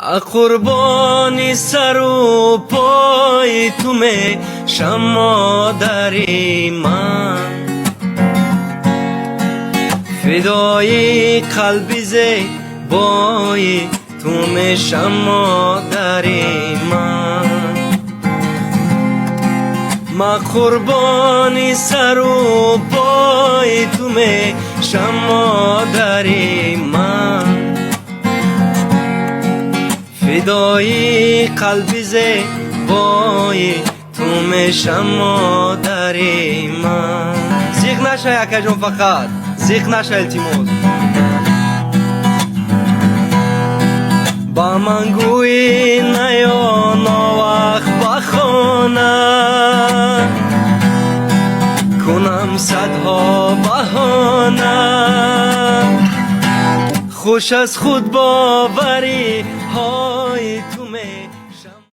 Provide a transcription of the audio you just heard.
قربانی سر و پای تو می شما داری من، فدای قلبی زیبای تو می شما داری من. ما قربانی سر و پای تو می شما داری من، فدای قلبی زیبای تو می شما داری من. زیغ نشه یکا جون، فقط زیغ نشه التماس. با من گوی نیا ناوقت بخانه، کنم صدها بهانه، خوش از خود باوری های تو می